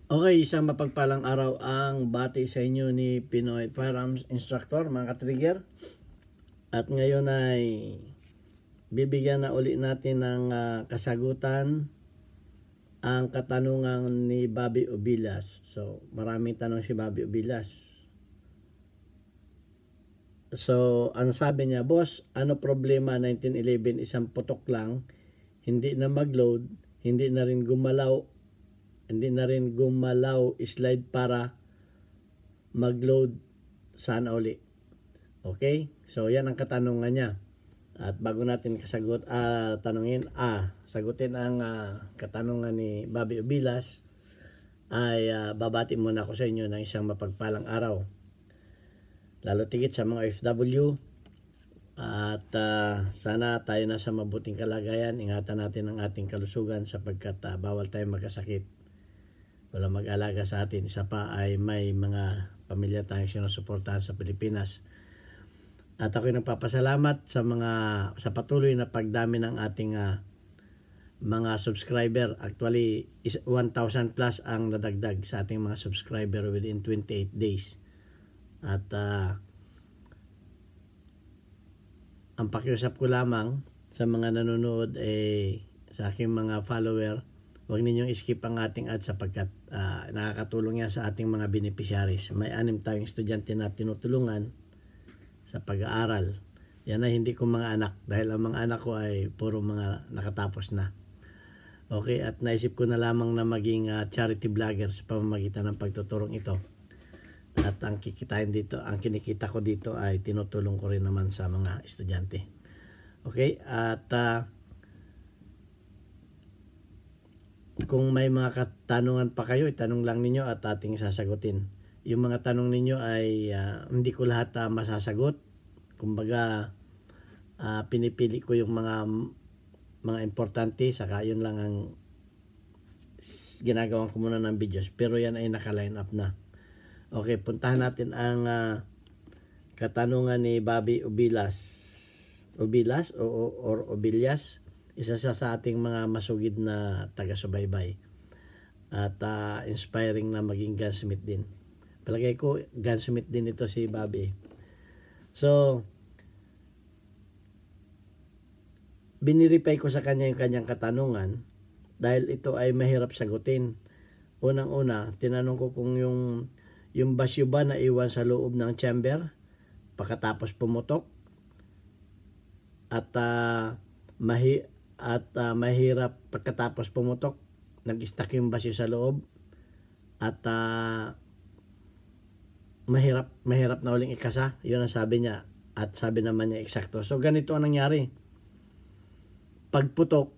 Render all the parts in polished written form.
Okay, isang mapagpalang araw ang bati sa inyo ni Pinoy Firearms Instructor, mga ka-trigger. At ngayon ay bibigyan na uli natin ng kasagutan ang katanungan ni Bobby Ubilas. So, maraming tanong si Bobby Ubilas. So, ang sabi niya, Boss, ano problema 1911, isang putok lang, hindi na mag-load, hindi na rin gumalaw slide para mag-load sana uli. Okay? So, yan ang katanungan niya. At bago natin sagutin ang katanungan ni Bobby Ubilas, ay babati muna ako sa inyo ng isang mapagpalang araw. Lalo tigit sa mga OFW. At sana tayo nasa mabuting kalagayan. Ingatan natin ang ating kalusugan sapagkat bawal tayo magkasakit. Walang mag-alaga sa atin. Isa pa ay may mga pamilya tayong sinusuportahan sa Pilipinas. At ako'y nagpapasalamat sa patuloy na pagdami ng ating mga subscriber. Actually, 1,000 plus ang nadagdag sa ating mga subscriber within 28 days. At ang pakiusap ko lamang sa mga nanonood sa aking mga follower, huwag ninyong skip ang ating ads sapagkat nakakatulong yan sa ating mga beneficiaries. May 6 tayong estudyante na tinutulungan sa pag-aaral. Yan ay hindi ko mga anak dahil ang mga anak ko ay puro mga nakatapos na. Okay, at naisip ko na lamang na maging charity vlogger sa pamamagitan ng pagtuturong ito. At ang kinikita ko dito ay tinutulong ko rin naman sa mga estudyante. Okay, at kung may mga katanungan pa kayo, itanong lang ninyo at ating sasagutin. Yung mga tanong ninyo ay hindi ko lahat masasagot. Kumbaga, pinipili ko yung mga importante, saka yun lang ang ginagawa ko muna ng videos. Pero yan ay naka-line up na. Okay, puntahan natin ang katanungan ni Bobby Ubilas. Ubilas or Ubilas, isa sa ating mga masugid na taga-subaybay. At inspiring na maging gunsmith din. Palagay ko, gunsmith din ito si Bobby. So, biniripay ko sa kanya yung kanyang katanungan dahil ito ay mahirap sagutin. Unang-una, tinanong ko kung yung basyo ba na iwan sa loob ng chamber pagkatapos pumutok at mahirap pagkatapos pumutok, nag-stuck yung basyo sa loob at mahirap na uling ikasa. Yun ang sabi niya at sabi naman niya eksakto. So ganito ang nangyari. Pagputok,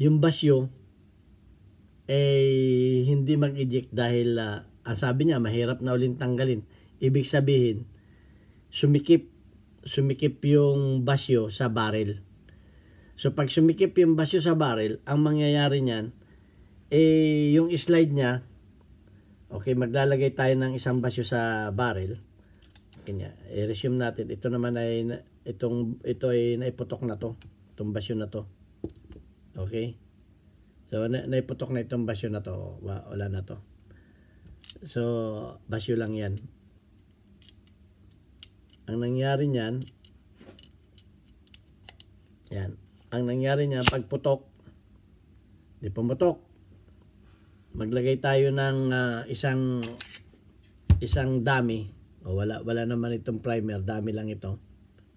yung basyo hindi mag-eject dahil ang sabi niya mahirap na uling tanggalin. Ibig sabihin, sumikip yung basyo sa barrel. So pag sumikip yung basyo sa barrel, ang mangyayari niyan yung slide niya. Okay, maglalagay tayo ng isang basyo sa barrel. Kanya, i-resume natin. Ito naman ay ito ay naiputok na to. Itong basyo na to. Okay? So naiputok na itong basyo na to. Wala na to. So basyo lang 'yan. Ang nangyari niyan, yan. Ang nangyari niyan pagputok, di pumutok. Maglagay tayo ng isang dummy. Wala naman itong primer, dummy lang ito.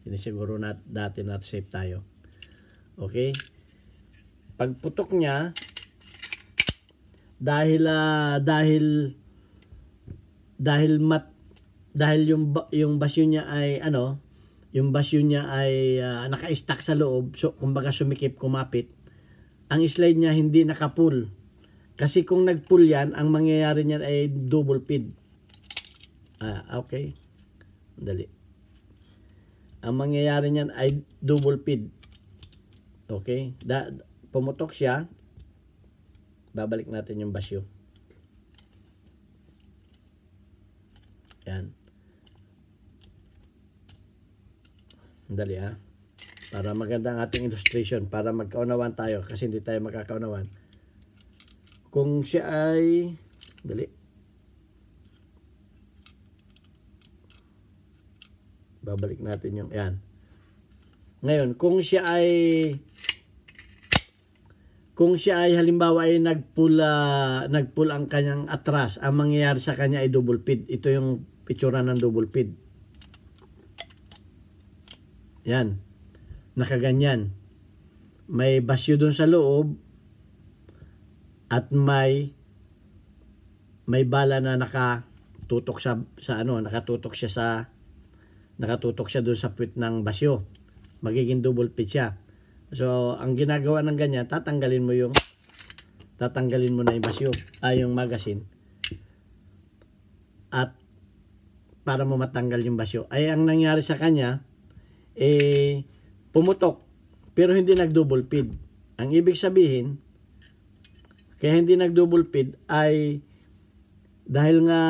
Sinisiguro dati na safe tayo. Okay? Pagputok niya, dahil yung basyo niya ay naka-stack sa loob, so kumbaga sumikip, kumapit. Ang slide niya hindi naka-pull. Kasi kung nag-pull yan, ang mangyayari niyan ay double feed. Okay. Dali. Ang mangyayari niyan ay double feed. Okay. Pumutok siya. Babalik natin yung basyo. Yan. Dali Para maganda ang ating illustration. Para magkaunawan tayo. Kasi hindi tayo magkakaunawan. kung siya ay, dali, babalik natin yung, yan. Ngayon, kung siya ay halimbawa ay nagpull ang kanyang atras, ang mangyayari sa kanya ay double feed. Ito yung itsura ng double feed. Yan. Nakaganyan. May basyo dun sa loob at may bala na nakatutok siya dun sa puwet ng basyo. Magiging double feed siya. So, ang ginagawa ng ganyan, tatanggalin mo na yung basyo, yung magazine. At para mo matanggal yung basyo, ay ang nangyari sa kanya, pumutok, pero hindi nag-double feed. Ang ibig sabihin, kaya hindi nag-double feed ay dahil nga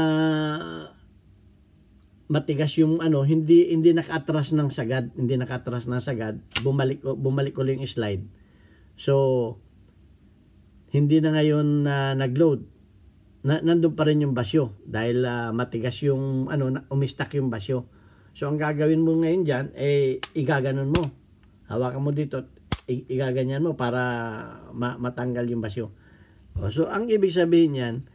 matigas yung hindi naka-atras ng sagad, bumalik ulit yung slide. So hindi na ngayon nag-load. Nandun pa rin yung basyo dahil matigas yung umistak yung basyo. So ang gagawin mo ngayon diyan igaganon mo. Hawakan mo dito, igaganyan mo para matanggal yung basyo. So ang ibig sabihin niyan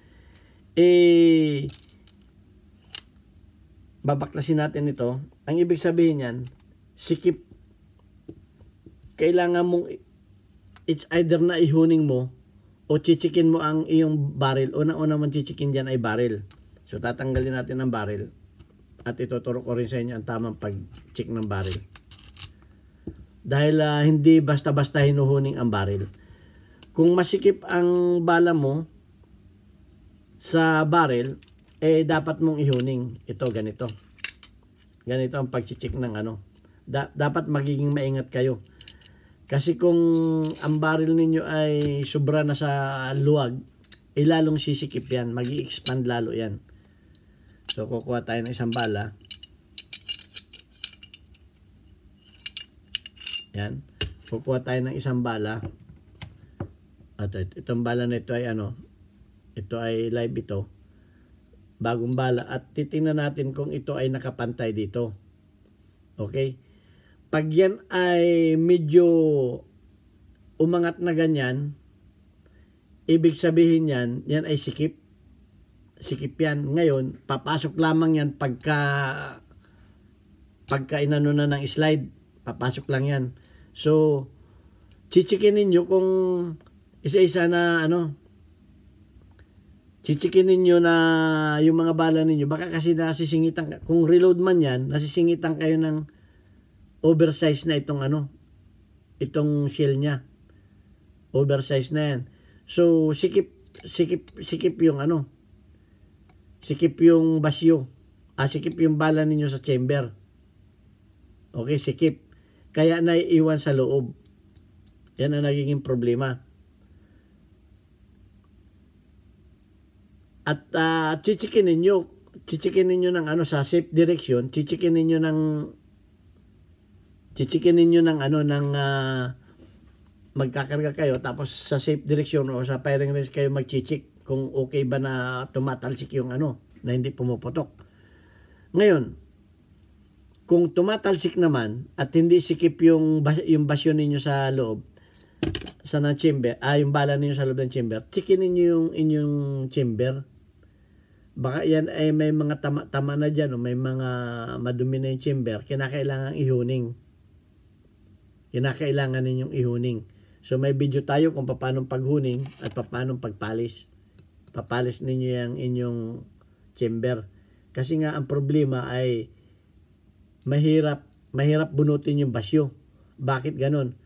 babaklasin natin ito. Ang ibig sabihin niyan, sikip. Kailangan mong it's either na ihuning mo o chichikin mo ang iyong barrel. Una-una mong chichikin diyan ay barrel. So tatanggalin natin ang barrel at ituturo ko rin sa inyo ang tamang pag-check ng barrel. Dahil hindi basta-basta hinuhuning ang barrel. Kung masikip ang bala mo sa barrel, dapat mong ihuning. Ito, ganito. Ganito ang pag-check ng dapat magiging maingat kayo. Kasi kung ang barrel ninyo ay sobra na sa luwag, lalong sisikip yan. Mag-i-expand lalo yan. So, kukuha tayo ng isang bala. Yan. Kukuha tayo ng isang bala. At itong bala na ito ay ito ay live ito. Bagong bala at titingnan natin kung ito ay nakapantay dito. Okay? Pag yan ay medyo umangat na ganyan, ibig sabihin yan ay sikip. Sikip yan. Ngayon, papasok lamang yan pagka inano na ng slide. Papasok lang yan. So, chichikin ninyo kung isa-isa na chichikin ninyo na yung mga bala ninyo. Baka kasi nasisingitan, kung reload man yan, nasisingitan kayo ng oversize na itong shell niya. Oversize na yan. So, sikip yung sikip yung basyo. Sikip yung bala ninyo sa chamber. Okay, sikip. Kaya naiiwan sa loob. Yan ang nagiging problema. At chichikin ninyo ng sa safe direction, chichikin ninyo ng magkakarga kayo tapos sa safe direction o sa firing range kayo magchichik kung okay ba na tumatalsik yung na hindi pumuputok. Ngayon, kung tumatalsik naman at hindi sikip yung basyo ninyo sa loob sa chamber, yung bala ninyo sa loob ng chamber, chikin ninyo yung inyong chamber. Baka yan ay may mga tama na dyan o may mga madumi na yung chamber, kinakailangan ihuning. Kinakailangan ninyong ihuning. So may video tayo kung paano paghuning at paano pagpalis. Papalis ninyo yung inyong chamber. Kasi nga ang problema ay mahirap bunutin yung basyo. Bakit ganon?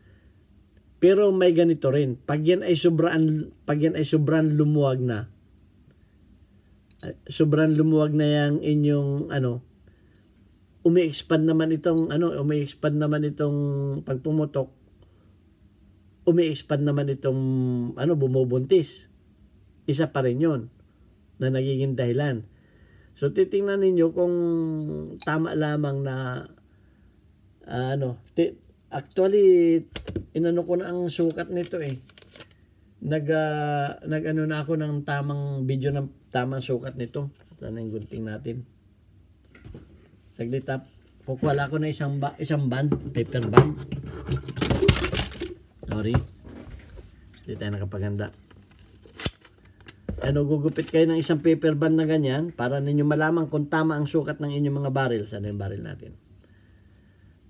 Pero may ganito rin. Pag yan ay sobrang lumuwag na, yung inyong umi-expand naman itong pag pumutok, umi-expand naman itong bumubuntis. Isa pa rin yun na nagiging dahilan. So titingnan ninyo kung tama lamang na actually inano ko na ang sukat nito nag-ano na ako ng tamang video ng tamang sukat nito. Sana yung gunting natin. Saglit up. Kukuha ako na isang band, paper band. Sorry. Hindi tayo nakapaganda. Ano, gugupit kayo ng isang paper band na ganyan para ninyo malaman kung tama ang sukat ng inyong mga barrel. Sana yung barrel natin.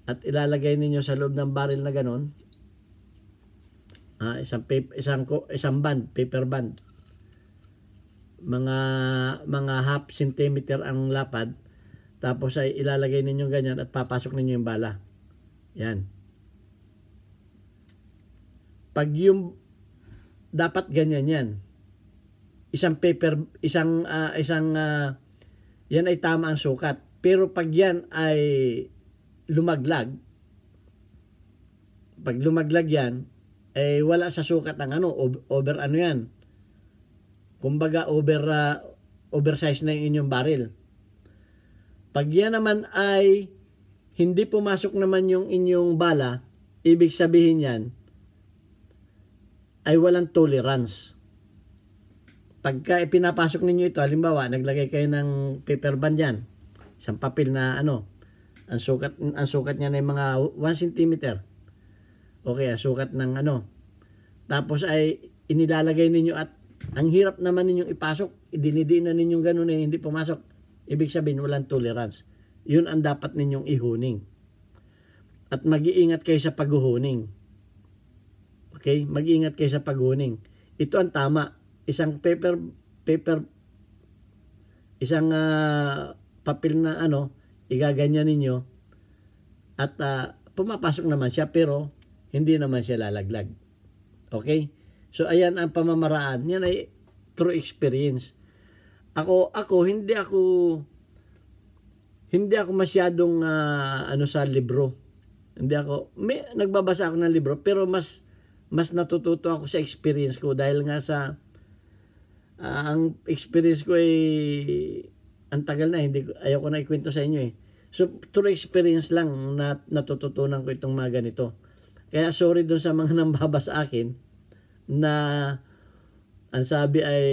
At ilalagay ninyo sa loob ng barrel na ganon. Isang band, paper band. Mga half centimeter ang lapad. Tapos ay ilalagay ninyo ganyan at papasok ninyo yung bala. Yan. Pag yung dapat ganyan yan. Yan ay tama ang sukat. Pero pag yan ay lumaglag, pag lumaglag yan, eh wala sa sukat ang over yan. Kumbaga oversize na yung inyong barrel. Pag yan naman ay hindi pumasok naman yung inyong bala, ibig sabihin yan ay walang tolerance. Pagka ipinapasok ninyo ito, halimbawa, naglagay kayo ng paper band yan, isang papel na ang sukat niya ay mga 1 cm. Okay, ang sukat ng Tapos ay inilalagay ninyo at ang hirap naman ninyong ipasok, idinidiin na ninyong ganun hindi pumasok. Ibig sabihin, walang tolerance. Yun ang dapat ninyong ihuning. At mag-iingat kayo sa paghuhuning. Okay? Mag-iingat kayo sa paghuhuning. Ito ang tama. Isang isang papel na igaganyan ninyo at pumapasok naman siya pero hindi naman siya lalaglag. Okay? So, ayan ang pamamaraan. Yan ay true experience. Ako hindi ako masyadong sa libro. Nagbabasa ako ng libro pero mas natututo ako sa experience ko dahil nga sa ang experience ko ay ang tagal na, ayoko na ikwento sa inyo . So true experience lang na natututunan ko itong mga ganito. Kaya sorry doon sa mga nambabasa akin na ang sabi ay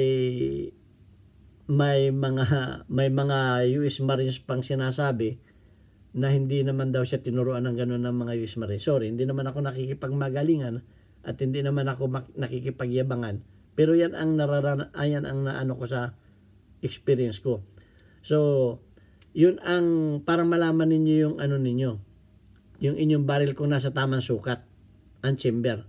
may mga US Marines pang sinasabi na hindi naman daw siya tinuruan ng gano'n ng mga US Marines. Sorry, hindi naman ako nakikipagmagalingan at hindi naman ako nakikipagyabangan. Pero yan ang naano ko sa experience ko. So, yun ang parang malaman ninyo yung yung inyong barrel kung nasa tamang sukat, ang chamber.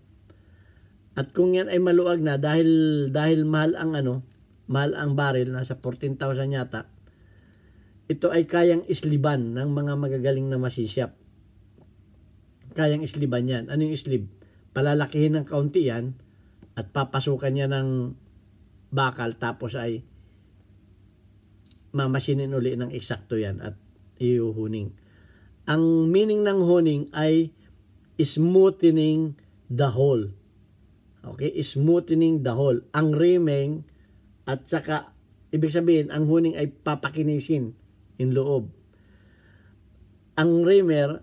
At kung yan ay maluwag na dahil mahal ang barrel, nasa 14,000 yata, ito ay kayang isliban ng mga magagaling na masishap. Kayang isliban yan. Ano yung islib? Palalakihin ng kaunti yan at papasukan niya ng bakal tapos ay mamasinin uli ng eksakto yan at iuhuning. Ang meaning ng huning ay smoothening the hole. Okay? Smoothening the hole. Ang rimming at saka, ibig sabihin, ang huning ay papakinisin in loob. Ang rimmer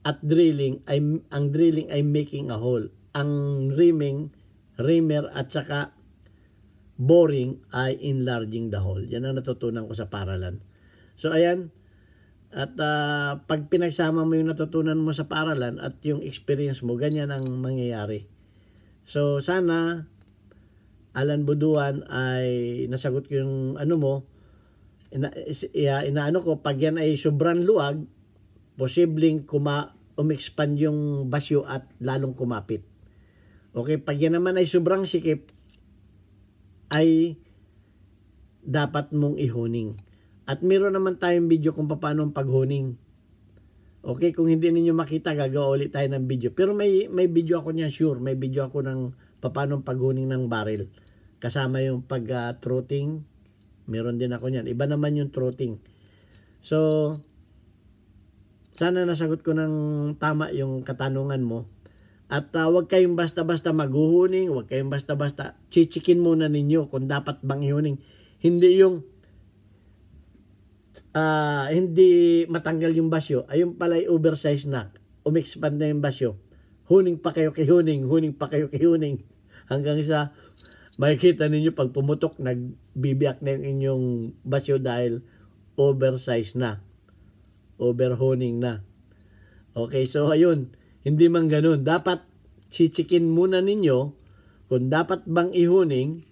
at drilling ay making a hole. Ang rimmer at saka boring ay enlarging the hole. Yan ang natutunan ko sa paaralan. So, ayan. At pag pinagsama mo yung natutunan mo sa paaralan at yung experience mo, ganyan ang mangyayari. So, sana Alan Buduan ay nasagot ko yung inaano ko, pag yan ay sobrang luwag, posibleng umexpand yung basyo at lalong kumapit. Okay, pag yan naman ay sobrang sikip, ay dapat mong ihuning. At meron naman tayong video kung paano paghuning. Okay, kung hindi ninyo makita, gagawa ulit tayo ng video. Pero may video ako niyan, sure. May video ako ng paano paghuning ng barrel. Kasama yung pag-trotting. Meron din ako niyan. Iba naman yung trotting. So, sana nasagot ko ng tama yung katanungan mo. At huwag kayong basta-basta maghuhuning. Huwag kayong basta-basta. Chichikin muna ninyo kung dapat bang ihuning. Hindi yung hindi matanggal yung basyo. Ayun pala ay oversize na. Umexpand na yung basyo. huning pa kayo kay huning pa kayo kay huning. Hanggang sa makikita ninyo pag pumutok, nagbibiyak na yung inyong basyo dahil oversize na. Overhoning na. Okay, so ayun. Hindi man ganun. Dapat chichikin muna ninyo kung dapat bang ihuning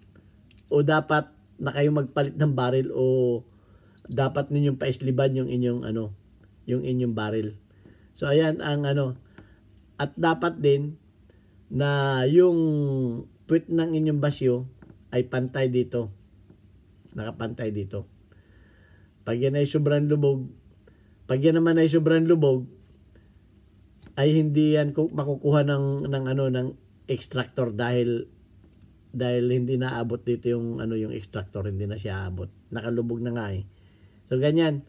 o dapat na kayo magpalit ng barrel o dapat ninyong paisliban yung inyong yung inyong barrel. So ayan ang at dapat din na yung puwet ng inyong basyo ay pantay dito. Nakapantay dito. Pag yan ay sobrang lubog, pag yan naman ay sobrang lubog, ay hindi yan makukuha ng extractor dahil hindi naabot dito yung yung extractor, hindi na siya aabot. Nakalubog na nga eh. So ganyan.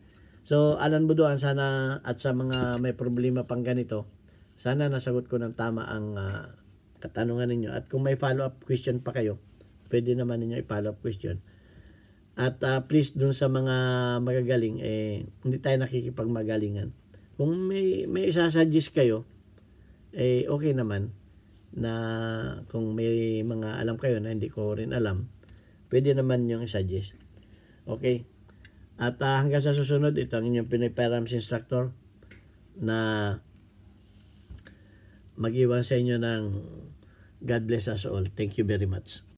So Alan Buduan, sana at sa mga may problema pang ganito, sana nasagot ko ng tama ang katanungan ninyo. At kung may follow-up question pa kayo, pwede naman ninyo i-follow-up question. At please dun sa mga magagaling, hindi tayo nakikipagmagalingan. Kung may isasuggest kayo, okay naman na kung may mga alam kayo na hindi ko rin alam, pwede naman yung i-suggest. Okay? At hanggang sa susunod, ito ang inyong Pinoy Firearms Instructor na mag-iwan sa inyo ng God bless us all. Thank you very much.